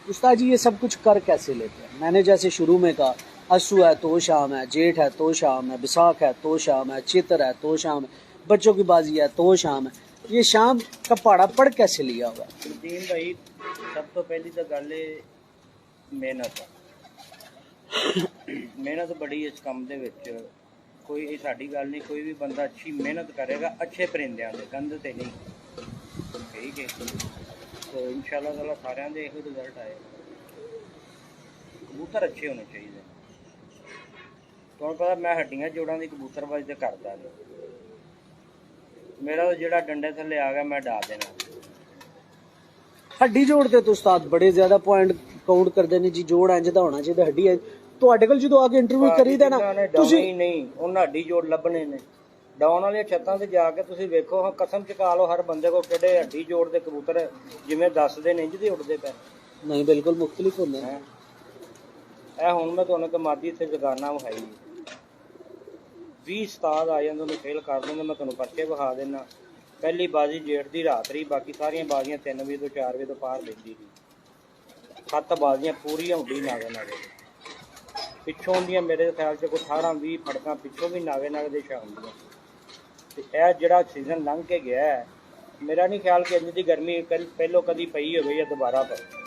उस्ताद जी ये सब कुछ कर कैसे लेते हैं? मैंने जैसे शुरू में कहा, अस्सू है तो शाम है, जेठ है तो शाम है, बिसाख है तो शाम है, चित्र है तो शाम है, बच्चों की बाजी है तो शाम है। ये शाम का पहाड़ा पढ़ कैसे लिया हुआ? गुरदीन भाई सब तो पहली तो गल मेहनत मेहनत बड़ी इस काम दे विच कोई साडी गल नहीं, कोई भी बंदा अच्छी मेहनत करेगा अच्छे परिंदियां दे गंद ते नहीं, ठीक है। तो इंशाल्लाह ताला सारिਆਂ ਦੇ ਇਹੋ रिजल्ट आएगा। कबूतर अच्छे होने चाहिए। तुहानूं पता मैं हड्डियां जोड़ां दी कबूतरबाजी ते करदा नहीं, मेरा तो जिहड़ा डंडे थल्ले आ गया मैं डा देना। हड्डी जोड़ते तो उस्ताद बड़े ज्यादा पॉइंट काउंट करते हैं जी, जोड़ इंज दा होना चाहिए, हड्डी है। ਤੁਹਾਡੇ ਕੋਲ ਜਦੋਂ ਆ ਕੇ ਇੰਟਰਵਿਊ ਕਰੀਦਾ ਨਾ ਤੁਸੀਂ ਨਹੀਂ ਉਹਨਾਂ ਹੱਡੀ ਜੋੜ ਲੱਭਣੇ ਨੇ ਡਾਊਨ ਵਾਲੀਆਂ ਛੱਤਾਂ ਤੇ ਜਾ ਕੇ ਤੁਸੀਂ ਵੇਖੋ, ਹਾਂ ਕਸਮ ਚਕਾ ਲਓ ਹਰ ਬੰਦੇ ਕੋਲ ਕਿਹੜੇ ਹੱਡੀ ਜੋੜ ਦੇ ਕਬੂਤਰ ਜਿਵੇਂ ਦੱਸਦੇ ਨੇ ਇੰਜ ਦੇ ਉੱਡਦੇ ਪਏ ਨਹੀਂ, ਬਿਲਕੁਲ ਮੁਖਤਲਿਫ ਹੁੰਦੇ ਨੇ। ਇਹ ਹੁਣ ਮੈਂ ਤੁਹਾਨੂੰ ਕਮਾਦੀ ਇੱਥੇ ਜਗਾਨਾ ਵਿਖਾਈ 20 ਉਸਤਾਦ ਆ ਜਾਂਦੇ ਉਹਨੂੰ ਫੇਲ ਕਰ ਦਿੰਦੇ, ਮੈਂ ਤੁਹਾਨੂੰ ਪਰਚੇ ਵਿਖਾ ਦੇਣਾ। ਪਹਿਲੀ ਬਾਜ਼ੀ ਜੇਠ ਦੀ ਰਾਤ ਰਹੀ, ਬਾਕੀ ਸਾਰੀਆਂ ਬਾਜ਼ੀਆਂ 3 ਵਜੇ ਤੋਂ 4 ਵਜੇ ਤੋਂ ਪਾਰ ਲੈਂਦੀ ਸੀ। 7 ਬਾਜ਼ੀਆਂ ਪੂਰੀਆਂ ਉੱਡੀ ਨਾਗੇ ਨਾਗੇ ਪਿੱਛੋਂ ਦੀਆਂ ਮੇਰੇ ਖਿਆਲ 'ਚ ਕੋਈ 18-20 ਫੜਕਾਂ ਪਿੱਛੋਂ ਵੀ ਨਾਗੇ ਨਾਗੇ ਦੇ ਸ਼ਾਮ ਦੀਆਂ। ਤੇ ਇਹ ਜਿਹੜਾ ਸੀਜ਼ਨ ਲੰਘ ਕੇ ਗਿਆ ਮੇਰਾ ਨਹੀਂ ਖਿਆਲ ਕਿ ਇੰਨੀ ਦੀ ਗਰਮੀ ਪਹਿਲੋਂ ਕਦੀ ਪਈ ਹੋਵੇ ਜਾਂ ਦੁਬਾਰਾ ਪਵੇ।